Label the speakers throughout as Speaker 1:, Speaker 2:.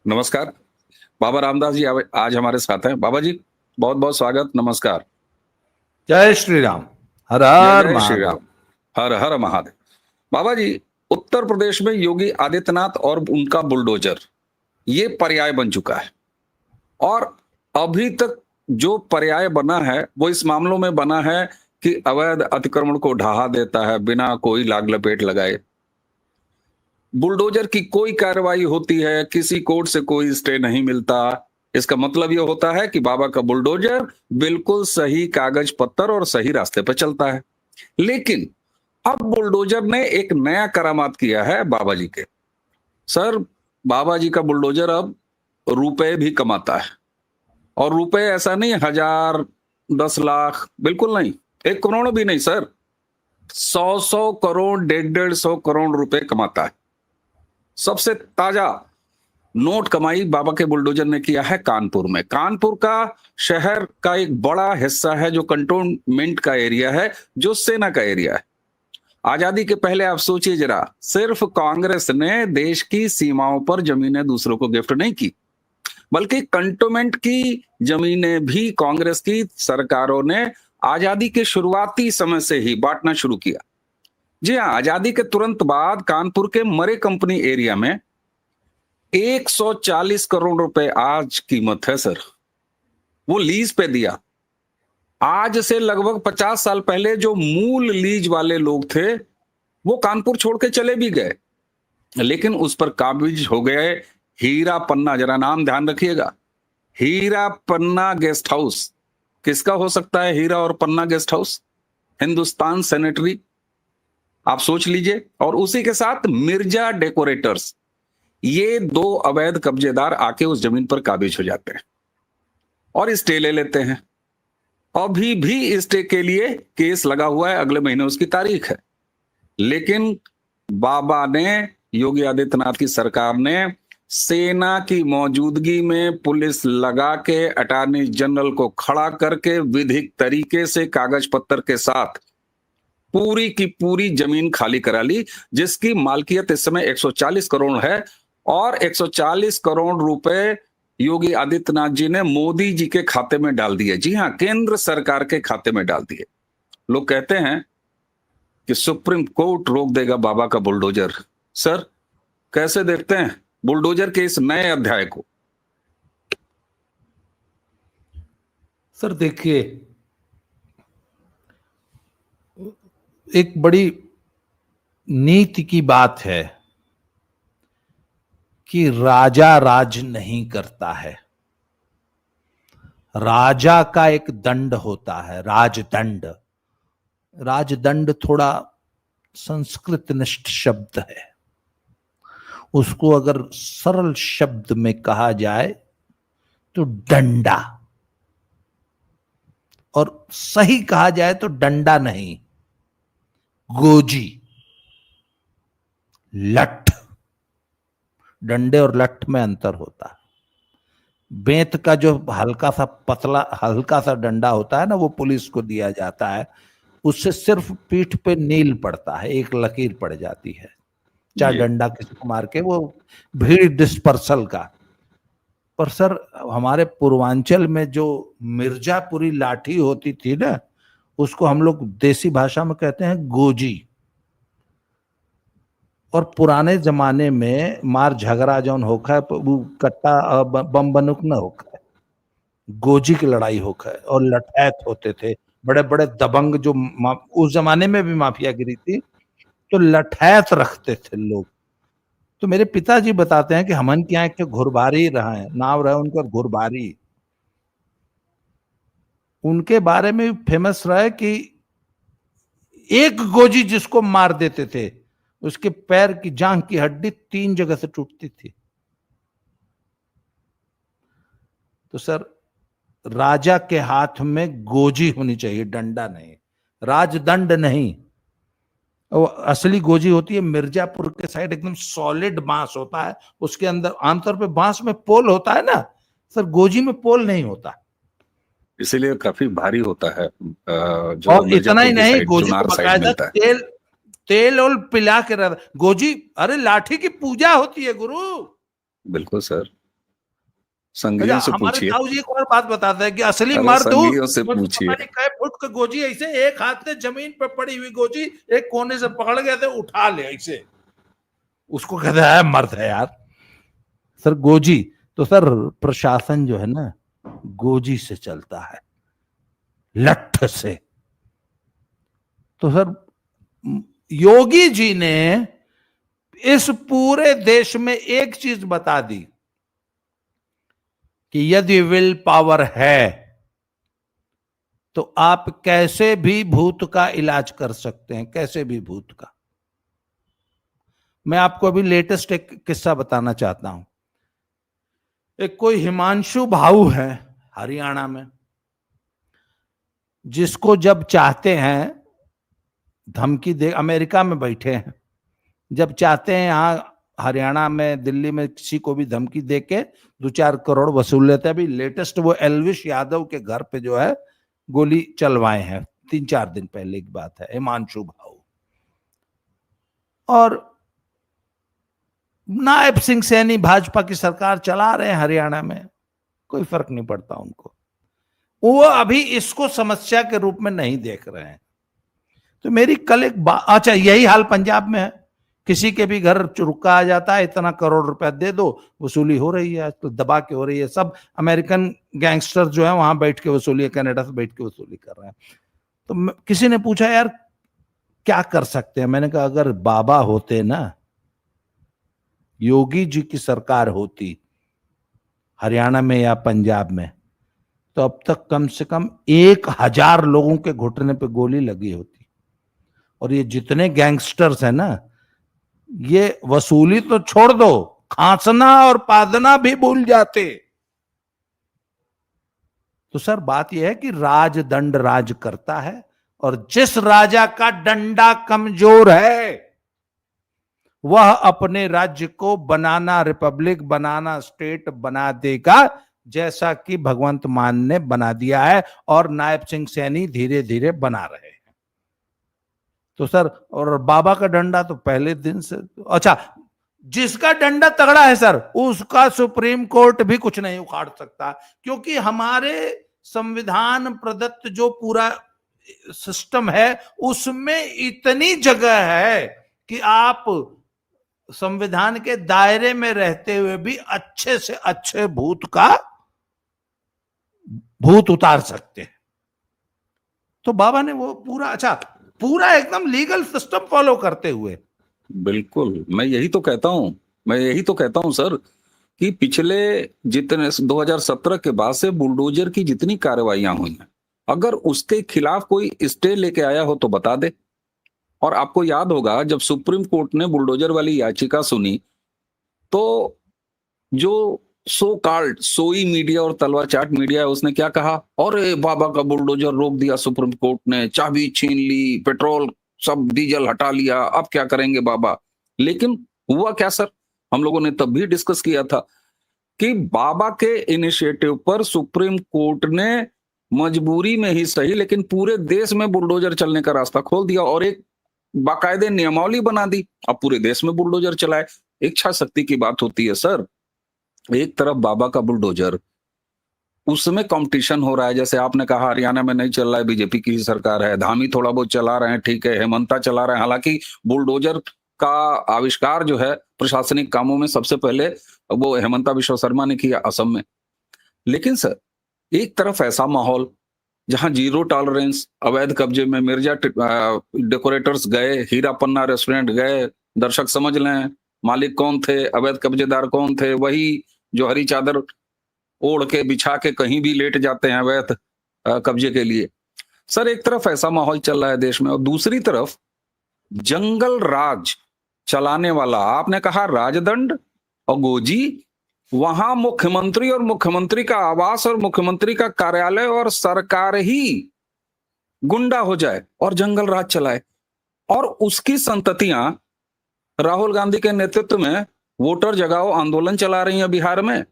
Speaker 1: नमस्कार। बाबा रामदास जी आज हमारे साथ हैं। बाबा जी बहुत बहुत स्वागत, नमस्कार।
Speaker 2: जय श्री राम। हर
Speaker 1: जय
Speaker 2: हर
Speaker 1: जय श्री
Speaker 2: महादेव।
Speaker 1: राम। हर हर महादेव। बाबा जी, उत्तर प्रदेश में योगी आदित्यनाथ और उनका बुलडोजर ये पर्याय बन चुका है, और अभी तक जो पर्याय बना है वो इस मामलों में बना है कि अवैध अतिक्रमण को ढहा देता है बिना कोई लाग लपेट लगाए। बुलडोजर की कोई कार्रवाई होती है, किसी कोर्ट से कोई स्टे नहीं मिलता। इसका मतलब यह होता है कि बाबा का बुलडोजर बिल्कुल सही कागज पत्तर और सही रास्ते पर चलता है। लेकिन अब बुलडोजर ने एक नया करामात किया है बाबा जी के। सर, बाबा जी का बुलडोजर अब रुपए भी कमाता है, और रुपए ऐसा नहीं 1000 10 लाख, बिल्कुल नहीं, 1 करोड़ भी नहीं सर, 100 करोड़ 150 करोड़ रुपए कमाता है। सबसे ताजा नोट कमाई बाबा के बुलडोजर ने किया है कानपुर में। कानपुर का शहर का एक बड़ा हिस्सा है जो कंटोनमेंट का एरिया है, जो सेना का एरिया है। आजादी के पहले आप सोचिए जरा, सिर्फ कांग्रेस ने देश की सीमाओं पर जमीनें दूसरों को गिफ्ट नहीं की, बल्कि कंटोनमेंट की जमीनें भी कांग्रेस की सरकारों ने आजादी के शुरुआती समय से ही बांटना शुरू किया। जी हाँ, आजादी के तुरंत बाद कानपुर के मरे कंपनी एरिया में 140 करोड़ रुपए आज कीमत है सर, वो लीज पे दिया। आज से लगभग 50 साल पहले जो मूल लीज वाले लोग थे वो कानपुर छोड़ के चले भी गए, लेकिन उस पर काबिज हो गए हीरा पन्ना। जरा नाम ध्यान रखिएगा, हीरा पन्ना गेस्ट हाउस। किसका हो सकता है हीरा और पन्ना गेस्ट हाउस? हिंदुस्तान सैनिटरी, आप सोच लीजिए। और उसी के साथ मिर्जा डेकोरेटर्स, ये 2 अवैध कब्जेदार आके उस जमीन पर काबिज हो जाते हैं और स्टे ले लेते हैं। अभी भी स्टे के लिए केस लगा हुआ है, अगले महीने उसकी तारीख है। लेकिन बाबा ने, योगी आदित्यनाथ की सरकार ने सेना की मौजूदगी में पुलिस लगा के अटॉर्नी जनरल को खड़ा करके विधिक तरीके से कागज पत्तर के साथ पूरी की पूरी जमीन खाली करा ली, जिसकी मालकियत इस समय 140 करोड़ है। और 140 करोड़ रुपए योगी आदित्यनाथ जी ने मोदी जी के खाते में डाल दिए। जी हां, केंद्र सरकार के खाते में डाल दिए। लोग कहते हैं कि सुप्रीम कोर्ट रोक देगा बाबा का बुलडोजर। सर, कैसे देखते हैं बुलडोजर के इस नए अध्याय को?
Speaker 2: सर देखिए, एक बड़ी नीति की बात है कि राजा राज नहीं करता है, राजा का एक दंड होता है, राजदंड। राजदंड थोड़ा संस्कृत निष्ठ शब्द है, उसको अगर सरल शब्द में कहा जाए तो डंडा, और सही कहा जाए तो डंडा नहीं, गोजी, लठ। डंडे और लठ में अंतर होता है। बेंत का जो हल्का सा पतला हल्का सा डंडा होता है ना, वो पुलिस को दिया जाता है, उससे सिर्फ पीठ पे नील पड़ता है, एक लकीर पड़ जाती है। चाहे डंडा किसी को मार के, वो भीड़ डिस्पर्सल का। पर सर, हमारे पूर्वांचल में जो मिर्जापुरी लाठी होती थी ना, उसको हम लोग देसी भाषा में कहते हैं गोजी। और पुराने जमाने में मार झगड़ा जौन होखा है, वो कट्टा बम बंदूक न होखा है, गोजी की लड़ाई होखा है। और लठैत होते थे बड़े बड़े दबंग, जो उस जमाने में भी माफियागिरी थी, तो लठैत रखते थे लोग। तो मेरे पिताजी बताते हैं कि हमन के यहाँ के घुरबारी रहा है, नाम रहा उनका घुरबारी। उनके बारे में फेमस रहा है कि एक गोजी जिसको मार देते थे, उसके पैर की जांघ की हड्डी 3 जगह से टूटती थी। तो सर, राजा के हाथ में गोजी होनी चाहिए, डंडा नहीं, राजदंड नहीं। वो असली गोजी होती है मिर्जापुर के साइड, एकदम सॉलिड बांस होता है, उसके अंदर आमतौर पे बांस में पोल होता है ना सर, गोजी में पोल नहीं होता,
Speaker 1: इसीलिए काफी भारी होता है। जो
Speaker 2: और इतना ही नहीं, गोजी को बकायदा तेल और पिला के रहता गोजी। अरे लाठी की पूजा होती है गुरु।
Speaker 1: बिल्कुल सर। संगियों से
Speaker 2: हमारे
Speaker 1: पूछिए।
Speaker 2: ताऊ जी एक और बात बताते हैं कि असली
Speaker 1: अरे
Speaker 2: मर्द हूँ
Speaker 1: संगियों से
Speaker 2: तो
Speaker 1: पूछिए।
Speaker 2: पता नहीं कै फुट की गोजी ऐसे एक हाथ से जमीन पे पड़ी हुई गोजी एक कोने से पकड़ गए थे, उठा ले ऐसे, उसको कहते हैं मर्द है यार। सर गोजी तो सर प्रशासन जो है ना गोजी से चलता है, लठ से। तो सर योगी जी ने इस पूरे देश में एक चीज बता दी कि यदि विल पावर है तो आप कैसे भी भूत का इलाज कर सकते हैं, कैसे भी भूत का। मैं आपको अभी लेटेस्ट एक किस्सा बताना चाहता हूं। एक कोई हिमांशु भाऊ है हरियाणा में, जिसको जब चाहते हैं धमकी दे, अमेरिका में बैठे हैं, जब चाहते हैं यहां हरियाणा में दिल्ली में किसी को भी धमकी देके 2-4 करोड़ वसूल लेते हैं। अभी लेटेस्ट वो एल्विश यादव के घर पे जो है गोली चलवाए हैं, 3-4 दिन पहले की बात है, हिमांशु भाऊ। और नायब सिंह सैनी भाजपा की सरकार चला रहे हैं हरियाणा में, कोई फर्क नहीं पड़ता उनको। वो अभी इसको समस्या के रूप में नहीं देख रहे हैं। तो मेरी कल एक बात, अच्छा यही हाल पंजाब में है, किसी के भी घर रुका आ जाता है, इतना करोड़ रुपया दे दो, वसूली हो रही है आज तो, दबा के हो रही है। सब अमेरिकन गैंगस्टर जो है वहां बैठ के वसूली है, कनाडा से बैठ के वसूली कर रहे हैं। तो किसी ने पूछा यार क्या कर सकते हैं, मैंने कहा अगर बाबा होते ना, योगी जी की सरकार होती हरियाणा में या पंजाब में, तो अब तक कम से कम 1000 लोगों के घुटने पे गोली लगी होती। और ये जितने गैंगस्टर्स हैं ना, ये वसूली तो छोड़ दो, खांसना और पादना भी भूल जाते। तो सर बात यह है कि राजदंड राज करता है, और जिस राजा का डंडा कमजोर है वह अपने राज्य को बनाना रिपब्लिक, बनाना स्टेट बना देगा, जैसा कि भगवंत मान ने बना दिया है और नायब सिंह सैनी धीरे धीरे बना रहे हैं। तो सर, और बाबा का डंडा तो पहले दिन से, अच्छा जिसका डंडा तगड़ा है सर, उसका सुप्रीम कोर्ट भी कुछ नहीं उखाड़ सकता, क्योंकि हमारे संविधान प्रदत्त जो पूरा सिस्टम है उसमें इतनी जगह है कि आप संविधान के दायरे में रहते हुए भी अच्छे से अच्छे भूत का भूत उतार सकते हैं। तो बाबा ने वो पूरा, अच्छा पूरा एकदम लीगल सिस्टम फॉलो करते हुए।
Speaker 1: बिल्कुल, मैं यही तो कहता हूं, मैं यही तो कहता हूं सर, कि पिछले जितने 2017 के बाद से बुलडोजर की जितनी कार्रवाइयां हुई हैं, अगर उसके खिलाफ कोई स्टे लेके आया हो तो बता दे। और आपको याद होगा जब सुप्रीम कोर्ट ने बुलडोजर वाली याचिका सुनी, तो जो सो कॉल्ड सोई मीडिया और तलवा चाट मीडिया है, उसने क्या कहा, और बाबा का बुलडोजर रोक दिया सुप्रीम कोर्ट ने, चाबी छीन ली, पेट्रोल सब डीजल हटा लिया, अब क्या करेंगे बाबा। लेकिन हुआ क्या सर, हम लोगों ने तब भी डिस्कस किया था कि बाबा के इनिशिएटिव पर सुप्रीम कोर्ट ने मजबूरी में ही सही लेकिन पूरे देश में बुलडोजर चलने का रास्ता खोल दिया और एक बाकायदे नियमावली बना दी। अब पूरे देश में बुलडोजर चलाए। इच्छा शक्ति की बात होती है सर। एक तरफ बाबा का बुलडोजर, उसमें कंपटीशन हो रहा है, जैसे आपने कहा हरियाणा में नहीं चल रहा है, बीजेपी की ही सरकार है, धामी थोड़ा बहुत चला रहे हैं, ठीक है, हेमंता चला रहे हैं। हालांकि बुलडोजर का आविष्कार जो है प्रशासनिक कामों में सबसे पहले वो हेमंता विश्व शर्मा ने किया असम में। लेकिन सर एक तरफ ऐसा माहौल जहां जीरो टॉलरेंस, अवैध कब्जे में मिर्जा डेकोरेटर्स गए, हीरा पन्ना रेस्टोरेंट गए, दर्शक समझ लें मालिक कौन थे, अवैध कब्जेदार कौन थे, वही जो हरी चादर ओढ़ के बिछा के कहीं भी लेट जाते हैं अवैध कब्जे के लिए। सर एक तरफ ऐसा माहौल चल रहा है देश में, और दूसरी तरफ जंगल राज चलाने वाला, आपने कहा राजदंड और गोजी, वहां मुख्यमंत्री और मुख्यमंत्री का आवास और मुख्यमंत्री का कार्यालय और सरकार ही गुंडा हो जाए और जंगल राज चलाए, और उसकी संततियां राहुल गांधी के नेतृत्व में वोटर जगाओ आंदोलन चला रही हैं बिहार में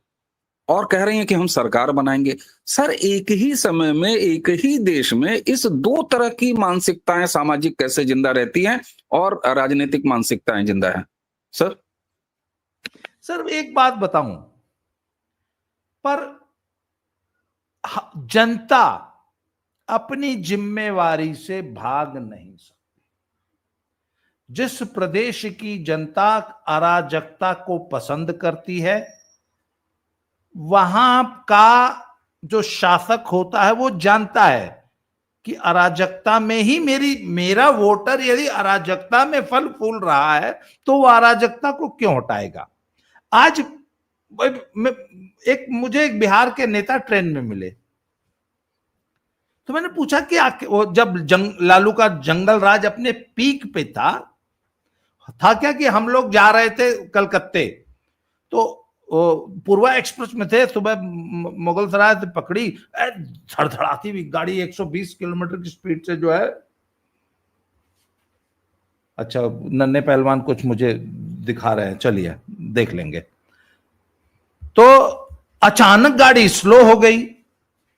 Speaker 1: और कह रही हैं कि हम सरकार बनाएंगे। सर एक ही समय में एक ही देश में इस दो तरह की मानसिकताएं सामाजिक कैसे जिंदा रहती हैं और राजनीतिक मानसिकताएं जिंदा हैं सर?
Speaker 2: सर एक बात बताऊं, पर जनता अपनी जिम्मेवारी से भाग नहीं सकती। जिस प्रदेश की जनता अराजकता को पसंद करती है, वहां का जो शासक होता है वो जानता है कि अराजकता में ही मेरा वोटर यदि अराजकता में फल फूल रहा है तो वो अराजकता को क्यों हटाएगा। आज मुझे एक बिहार के नेता ट्रेन में मिले, तो मैंने पूछा कि वो जब लालू का जंगल राज अपने पीक पे था क्या कि हम लोग जा रहे थे कलकत्ते, तो पूर्वा एक्सप्रेस में थे, सुबह मुगल सराय से पकड़ी, धड़धड़ाती हुई गाड़ी 120 किलोमीटर की स्पीड से जो है, अच्छा नन्हे पहलवान कुछ मुझे दिखा रहे हैं, चलिए देख लेंगे। तो अचानक गाड़ी स्लो हो गई,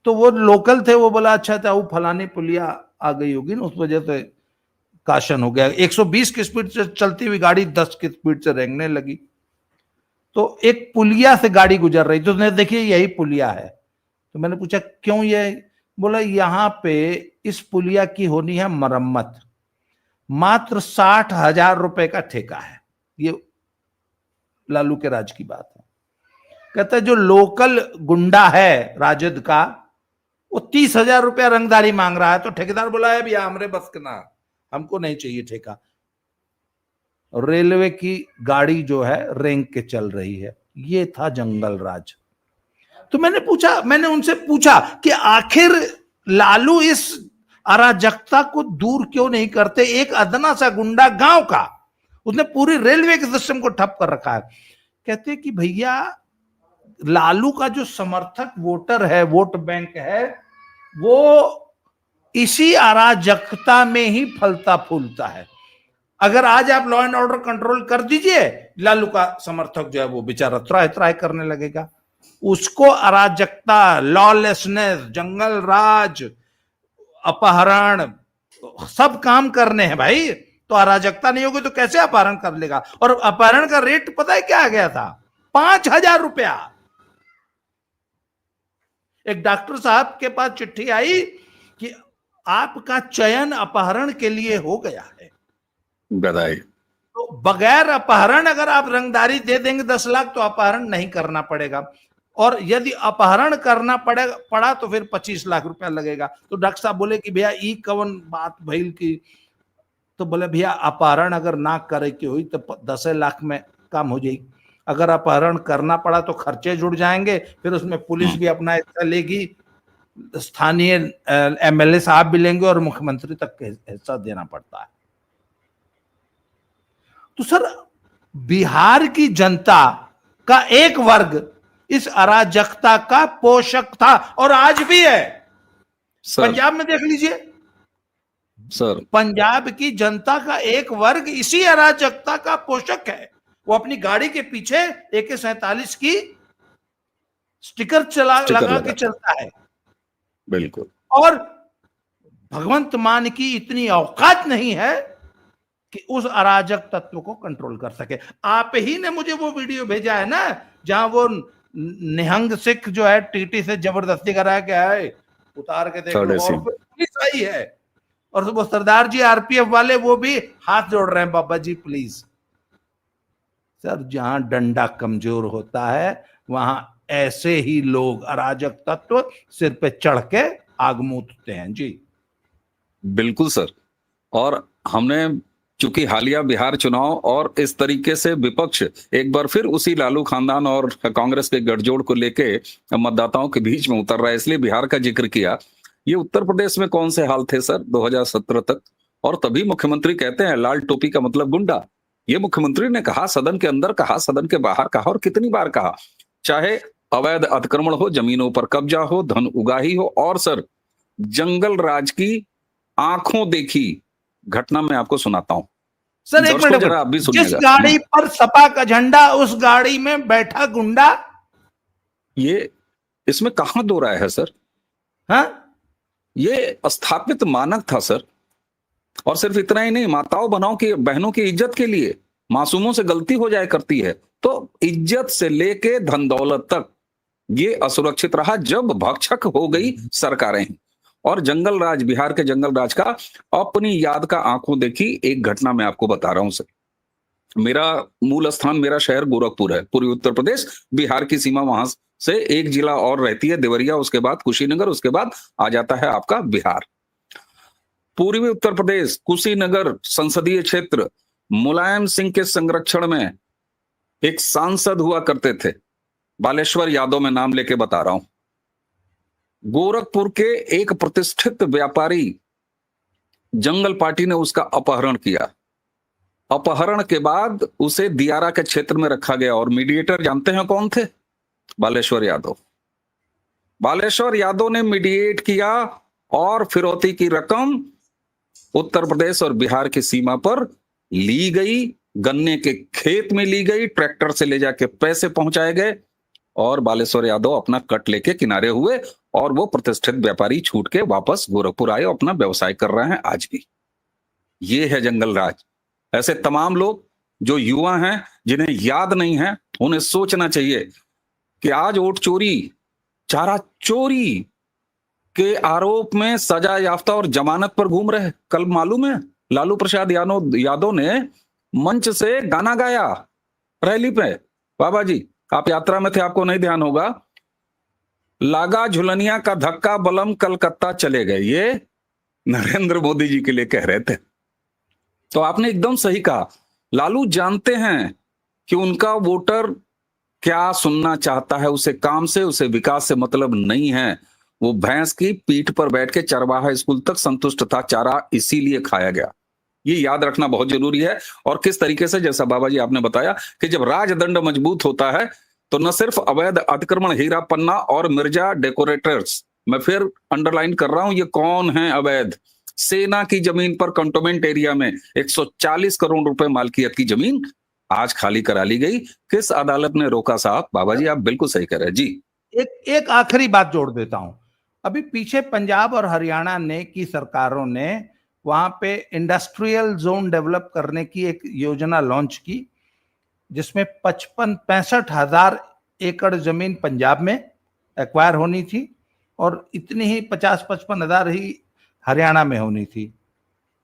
Speaker 2: तो वो लोकल थे, वो बोला अच्छा था वो फलानी पुलिया आ गई होगी ना, उस वजह से काशन हो गया। 120 की स्पीड से चलती हुई गाड़ी 10 की स्पीड से रेंगने लगी। तो एक पुलिया से गाड़ी गुजर रही, तो उसने देखिए यही पुलिया है। तो मैंने पूछा क्यों ये, बोला यहां पे इस पुलिया की होनी है मरम्मत, मात्र 60,000 रुपए का ठेका है। ये लालू के राज की बात है। कहता है जो लोकल गुंडा है राजद का वो 30,000 रुपया रंगदारी मांग रहा है, तो ठेकेदार बोला है भैया हमरे बस के ना, हमको नहीं चाहिए ठेका। रेलवे की गाड़ी जो है रेंग के चल रही है। ये था जंगल राज। तो मैंने उनसे पूछा कि आखिर लालू इस अराजकता को दूर क्यों नहीं करते। एक अदना सा गुंडा गांव का, उसने पूरी रेलवे के सिस्टम को ठप कर रखा है। कहते कि भैया लालू का जो समर्थक वोटर है, वोट बैंक है, वो इसी अराजकता में ही फलता फूलता है। अगर आज आप लॉ एंड ऑर्डर कंट्रोल कर दीजिए, लालू का समर्थक जो है वो बेचारा त्राय त्राय करने लगेगा। उसको अराजकता, लॉलेसनेस, जंगल राज, अपहरण सब काम करने हैं भाई। तो अराजकता नहीं होगी तो कैसे अपहरण कर लेगा। और अपहरण का रेट पता है क्या आ गया था? 5,000 रुपया। एक डॉक्टर साहब के पास चिट्ठी आई कि आपका चयन अपहरण के लिए हो गया है।
Speaker 1: बधाई।
Speaker 2: तो बगैर अपहरण अगर आप रंगदारी दे देंगे 10 लाख तो अपहरण नहीं करना पड़ेगा, और यदि अपहरण करना पड़ा तो फिर 25 लाख रुपया लगेगा। तो डॉक्टर साहब बोले कि भैया ई कवन बात भइल की, तो बोले भैया अपहरण अगर ना करे की हुई तो 10 लाख में काम हो जाएगी। अगर अपहरण करना पड़ा तो खर्चे जुड़ जाएंगे, फिर उसमें पुलिस भी अपना हिस्सा लेगी, स्थानीय एमएलए साहब भी लेंगे और मुख्यमंत्री तक हिस्सा देना पड़ता है। तो सर बिहार की जनता का एक वर्ग इस अराजकता का पोषक था और आज भी है। पंजाब में देख लीजिए
Speaker 1: सर,
Speaker 2: पंजाब की जनता का एक वर्ग इसी अराजकता का पोषक है। वो अपनी गाड़ी के पीछे AK-47 की स्टिकर लगा के चलता है।
Speaker 1: बिल्कुल।
Speaker 2: और भगवंत मान की इतनी औकात नहीं है कि उस अराजक तत्व को कंट्रोल कर सके। आप ही ने मुझे वो वीडियो भेजा है ना, जहां वो निहंग सिख जो है टीटी से जबरदस्ती करा के आए, उतार के देखो, और पुलिस आई है, और वो सरदार जी RPF वाले वो भी हाथ जोड़ रहे हैं, बाबा जी प्लीज। सर जहां डंडा कमजोर होता है वहां ऐसे ही लोग अराजक तत्व सिर पे चढ़ के आग मूतते हैं जी।
Speaker 1: बिल्कुल सर। और हमने चूंकि हालिया बिहार चुनाव और इस तरीके से विपक्ष एक बार फिर उसी लालू खानदान और कांग्रेस के गठजोड़ को लेके मतदाताओं के बीच में उतर रहा है, इसलिए बिहार का जिक्र किया। ये उत्तर प्रदेश में कौन से हाल थे सर 2017 तक? और तभी मुख्यमंत्री कहते हैं लाल टोपी का मतलब गुंडा। ये मुख्यमंत्री ने कहा, सदन के अंदर कहा, सदन के बाहर कहा, और कितनी बार कहा। चाहे अवैध अतिक्रमण हो, जमीनों पर कब्जा हो, धन उगाही हो, और सर जंगल राज की आंखों देखी घटना मैं आपको सुनाता हूं
Speaker 2: सर। एक मिनट,
Speaker 1: आप भी
Speaker 2: जिस गाड़ी पर सपा का झंडा उस गाड़ी में बैठा गुंडा, ये
Speaker 1: इसमें कहां दो राय है सर?
Speaker 2: हाँ,
Speaker 1: ये स्थापित मानक था सर। और सिर्फ इतना ही नहीं, माताओं बहनों की इज्जत के लिए मासूमों से गलती हो जाए करती है, तो इज्जत से लेके धन दौलत तक ये असुरक्षित रहा जब भक्षक हो गई सरकारें। और जंगल राज, बिहार के जंगल राज का अपनी याद का आंखों देखी एक घटना मैं आपको बता रहा हूं सर। मेरा मूल स्थान, मेरा शहर गोरखपुर है, पूर्वी उत्तर प्रदेश, बिहार की सीमा वहां से एक जिला और रहती है देवरिया, उसके बाद कुशीनगर, उसके बाद आ जाता है आपका बिहार। पूर्वी उत्तर प्रदेश, कुशीनगर संसदीय क्षेत्र, मुलायम सिंह के संरक्षण में एक सांसद हुआ करते थे, बालेश्वर यादव, मैं नाम लेके बता रहा हूं। गोरखपुर के एक प्रतिष्ठित व्यापारी जंगल पार्टी ने उसका अपहरण किया। अपहरण के बाद उसे दियारा के क्षेत्र में रखा गया और मीडिएटर जानते हैं कौन थे? बालेश्वर यादव। बालेश्वर यादव ने मीडिएट किया और फिरौती की रकम उत्तर प्रदेश और बिहार की सीमा पर ली गई, गन्ने के खेत में ली गई, ट्रैक्टर से ले जाके पैसे पहुंचाए गए और बालेश्वर यादव अपना कट लेके किनारे हुए और वो प्रतिष्ठित व्यापारी छूट के वापस गोरखपुर आए और अपना व्यवसाय कर रहे हैं आज भी। ये है जंगल राज। ऐसे तमाम लोग जो युवा हैं, जिन्हें याद नहीं है, उन्हें सोचना चाहिए कि आज वोट चोरी, चारा चोरी के आरोप में सजा याफ्ता और जमानत पर घूम रहे। कल मालूम है लालू प्रसाद यादव ने मंच से गाना गाया रैली पे। बाबा जी, आप यात्रा में थे, आपको नहीं ध्यान होगा। लागा झुलनिया का धक्का बलम कलकत्ता चले गए, ये नरेंद्र मोदी जी के लिए कह रहे थे। तो आपने एकदम सही कहा, लालू जानते हैं कि उनका वोटर क्या सुनना चाहता है, उसे काम से, उसे विकास से मतलब नहीं है। वो भैंस की पीठ पर बैठ के चरवाहा स्कूल तक संतुष्ट था, चारा इसीलिए खाया गया। ये याद रखना बहुत जरूरी है। और किस तरीके से, जैसा बाबा जी आपने बताया कि जब राजदंड मजबूत होता है तो न सिर्फ अवैध अतिक्रमण, हीरा पन्ना और मिर्जा डेकोरेटर्स, मैं फिर अंडरलाइन कर रहा हूं, ये कौन है अवैध? सेना की जमीन पर कंटोनमेंट एरिया में 140 करोड़ रुपए मालकियत की जमीन आज खाली करा ली गई। किस अदालत ने रोका साहब? बाबा जी आप बिल्कुल सही कह रहे हैं जी।
Speaker 2: एक आखिरी बात जोड़ देता हूं। अभी पीछे पंजाब और हरियाणा ने की सरकारों ने वहां पे इंडस्ट्रियल जोन डेवलप करने की एक योजना लॉन्च की, जिसमें 65,000 एकड़ जमीन पंजाब में एक्वायर होनी थी और इतनी ही 50-55 ही हरियाणा में होनी थी।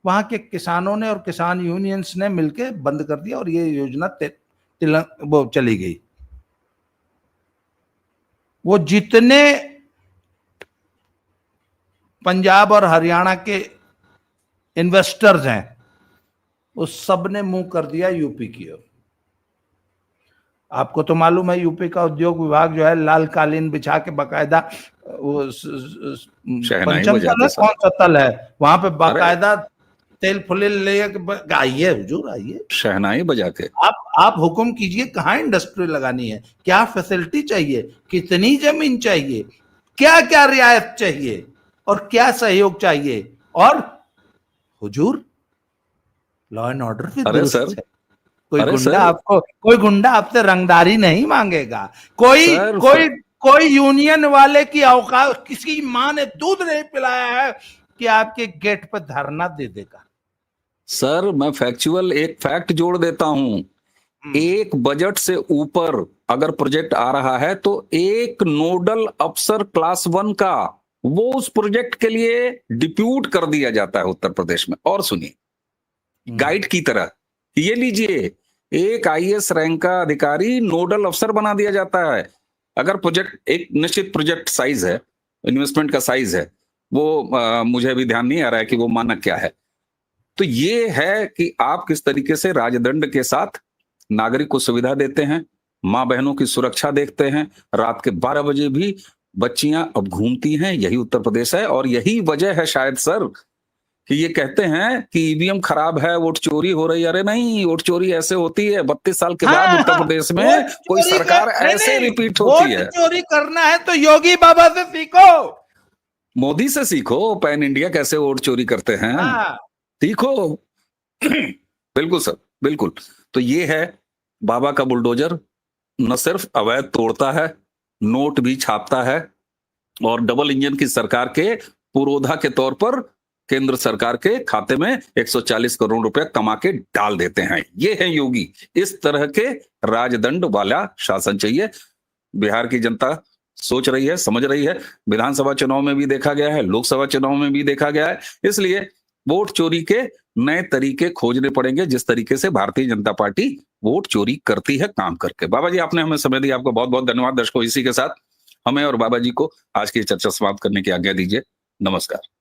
Speaker 2: वहां के किसानों ने और किसान यूनियंस ने मिलकर बंद कर दिया और ये योजना वो चली गई। वो जितने पंजाब और हरियाणा के इन्वेस्टर्स हैं, उस सब ने मुंह कर दिया यूपी की ओर। आपको तो मालूम है यूपी का उद्योग विभाग जो है लाल कालीन बिछा के बकायदा वो पंचम तल है, कौन सा तल है वहां पे बाकायदा तेल फुलिल ले आइए हुजूर, आइए
Speaker 1: शहनाई बजा के
Speaker 2: आप हुक्म कीजिए, कहाँ इंडस्ट्री लगानी है, क्या फैसिलिटी चाहिए, कितनी जमीन चाहिए, क्या क्या रियायत चाहिए और क्या सहयोग चाहिए। और हुजूर लॉ एंड ऑर्डर भी दुरुस्त है। कोई गुंडा आपसे रंगदारी नहीं मांगेगा। कोई यूनियन वाले की औकात, किसी माँ ने दूध नहीं पिलाया है कि आपके गेट पर धरना दे देगा।
Speaker 1: सर मैं फैक्चुअल एक फैक्ट जोड़ देता हूं, एक बजट से ऊपर अगर प्रोजेक्ट आ रहा है तो एक नोडल अफसर क्लास 1 का वो उस प्रोजेक्ट के लिए डिप्यूट कर दिया जाता है उत्तर प्रदेश में। और सुनिए, गाइड की तरह ये लीजिए, एक आईएएस रैंक का अधिकारी नोडल अफसर बना दिया जाता है। अगर प्रोजेक्ट एक निश्चित प्रोजेक्ट साइज है, इन्वेस्टमेंट का साइज है, वो मुझे अभी ध्यान नहीं आ रहा है कि वो मानक क्या है। तो ये है कि आप किस तरीके से राजदंड के साथ नागरिक को सुविधा देते हैं, मां बहनों की सुरक्षा देखते हैं। रात के 12 बजे भी बच्चियां अब घूमती हैं, यही उत्तर प्रदेश है। और यही वजह है शायद सर कि ये कहते हैं कि ईवीएम खराब है, वोट चोरी हो रही है। अरे नहीं, वोट चोरी ऐसे होती है 32 साल के बाद उत्तर प्रदेश में कोई सरकार ऐसे रिपीट होती है।
Speaker 2: चोरी करना है तो योगी बाबा से सीखो,
Speaker 1: मोदी से सीखो, पैन इंडिया कैसे वोट चोरी करते हैं, सीखो। बिल्कुल सर, बिल्कुल। तो ये है बाबा का बुलडोजर, न सिर्फ अवैध तोड़ता है, नोट भी छापता है और डबल इंजन की सरकार के पुरोधा के तौर पर केंद्र सरकार के खाते में 140 करोड़ रुपए कमा के डाल देते हैं। ये है योगी। इस तरह के राजदंड वाला शासन चाहिए। बिहार की जनता सोच रही है, समझ रही है। विधानसभा चुनाव में भी देखा गया है, लोकसभा चुनाव में भी देखा गया है। इसलिए वोट चोरी के नए तरीके खोजने पड़ेंगे, जिस तरीके से भारतीय जनता पार्टी वोट चोरी करती है काम करके। बाबा जी, आपने हमें समय दिया, आपको बहुत बहुत धन्यवाद। दर्शकों, इसी के साथ हमें और बाबा जी को आज की चर्चा समाप्त करने की आज्ञा दीजिए। नमस्कार।